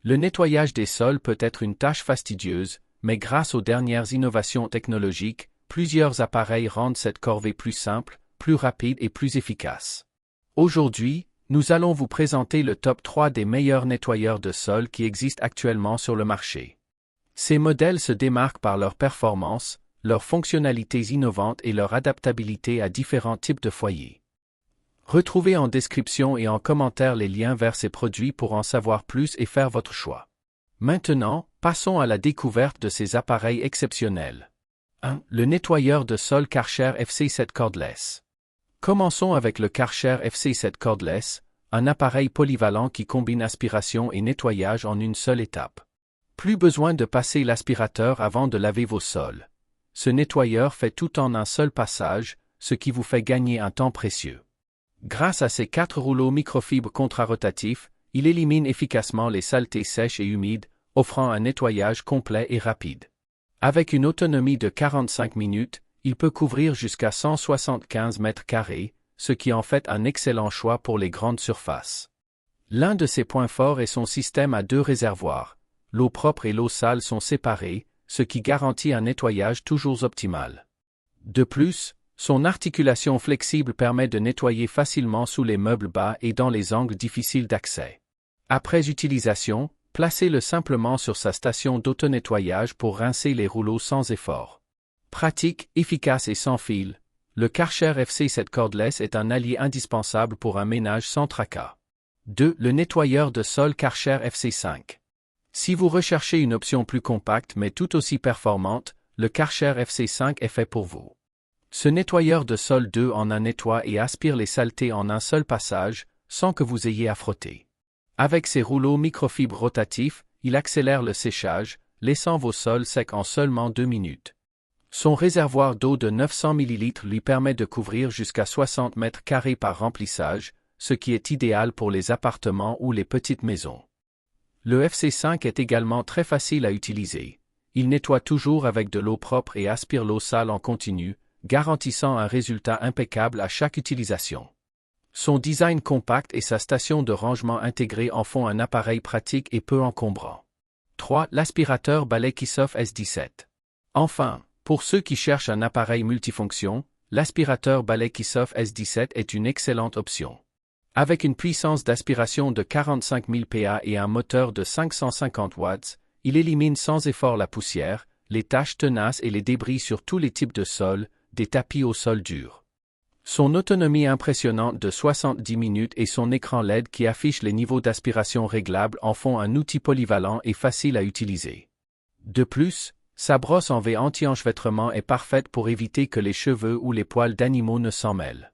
Le nettoyage des sols peut être une tâche fastidieuse, mais grâce aux dernières innovations technologiques, plusieurs appareils rendent cette corvée plus simple, plus rapide et plus efficace. Aujourd'hui, nous allons vous présenter le top 3 des meilleurs nettoyeurs de sol qui existent actuellement sur le marché. Ces modèles se démarquent par leur performance, leurs fonctionnalités innovantes et leur adaptabilité à différents types de foyers. Retrouvez en description et en commentaire les liens vers ces produits pour en savoir plus et faire votre choix. Maintenant, passons à la découverte de ces appareils exceptionnels. 1. Le nettoyeur de sol Karcher FC7 Cordless. Commençons avec le Karcher FC7 Cordless, un appareil polyvalent qui combine aspiration et nettoyage en une seule étape. Plus besoin de passer l'aspirateur avant de laver vos sols. Ce nettoyeur fait tout en un seul passage, ce qui vous fait gagner un temps précieux. Grâce à ses 4 rouleaux microfibres contrarotatifs, il élimine efficacement les saletés sèches et humides, offrant un nettoyage complet et rapide. Avec une autonomie de 45 minutes, il peut couvrir jusqu'à 175 mètres carrés, ce qui en fait un excellent choix pour les grandes surfaces. L'un de ses points forts est son système à 2 réservoirs. L'eau propre et l'eau sale sont séparées, ce qui garantit un nettoyage toujours optimal. De plus, son articulation flexible permet de nettoyer facilement sous les meubles bas et dans les angles difficiles d'accès. Après utilisation, placez-le simplement sur sa station d'auto-nettoyage pour rincer les rouleaux sans effort. Pratique, efficace et sans fil, le Karcher FC7 Cordless est un allié indispensable pour un ménage sans tracas. 2. Le nettoyeur de sol Karcher FC5. Si vous recherchez une option plus compacte mais tout aussi performante, le Karcher FC5 est fait pour vous. Ce nettoyeur de sol 2 en 1 nettoie et aspire les saletés en un seul passage, sans que vous ayez à frotter. Avec ses rouleaux microfibres rotatifs, il accélère le séchage, laissant vos sols secs en seulement 2 minutes. Son réservoir d'eau de 900 ml lui permet de couvrir jusqu'à 60 mètres carrés par remplissage, ce qui est idéal pour les appartements ou les petites maisons. Le FC5 est également très facile à utiliser. Il nettoie toujours avec de l'eau propre et aspire l'eau sale en continu, garantissant un résultat impeccable à chaque utilisation. Son design compact et sa station de rangement intégrée en font un appareil pratique et peu encombrant. 3. L'aspirateur balai Kissoff S17. Enfin, pour ceux qui cherchent un appareil multifonction, l'aspirateur balai Kissoff S17 est une excellente option. Avec une puissance d'aspiration de 45 000 PA et un moteur de 550 watts, il élimine sans effort la poussière, les taches tenaces et les débris sur tous les types de sols, des tapis au sol dur. Son autonomie impressionnante de 70 minutes et son écran LED qui affiche les niveaux d'aspiration réglables en font un outil polyvalent et facile à utiliser. De plus, sa brosse en V anti-enchevêtrement est parfaite pour éviter que les cheveux ou les poils d'animaux ne s'en mêlent.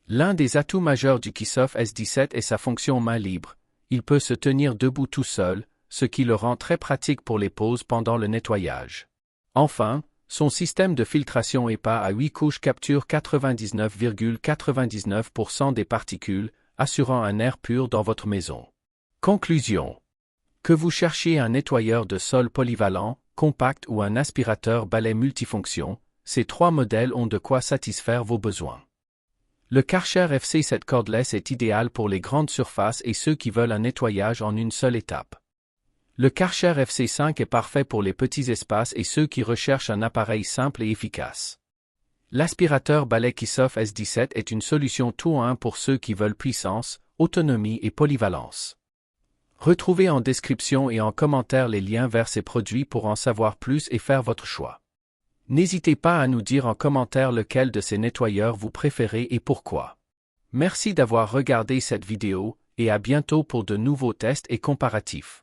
L'un des atouts majeurs du Kissoff S17 est sa fonction main libre. Il peut se tenir debout tout seul, ce qui le rend très pratique pour les pauses pendant le nettoyage. Enfin, son système de filtration EPA à 8 couches capture 99,99% des particules, assurant un air pur dans votre maison. Conclusion. Que vous cherchiez un nettoyeur de sol polyvalent, compact ou un aspirateur balai multifonction, ces 3 modèles ont de quoi satisfaire vos besoins. Le Karcher FC7 Cordless est idéal pour les grandes surfaces et ceux qui veulent un nettoyage en une seule étape. Le Karcher FC5 est parfait pour les petits espaces et ceux qui recherchent un appareil simple et efficace. L'aspirateur balai Kissoff S17 est une solution tout en un pour ceux qui veulent puissance, autonomie et polyvalence. Retrouvez en description et en commentaire les liens vers ces produits pour en savoir plus et faire votre choix. N'hésitez pas à nous dire en commentaire lequel de ces nettoyeurs vous préférez et pourquoi. Merci d'avoir regardé cette vidéo, et à bientôt pour de nouveaux tests et comparatifs.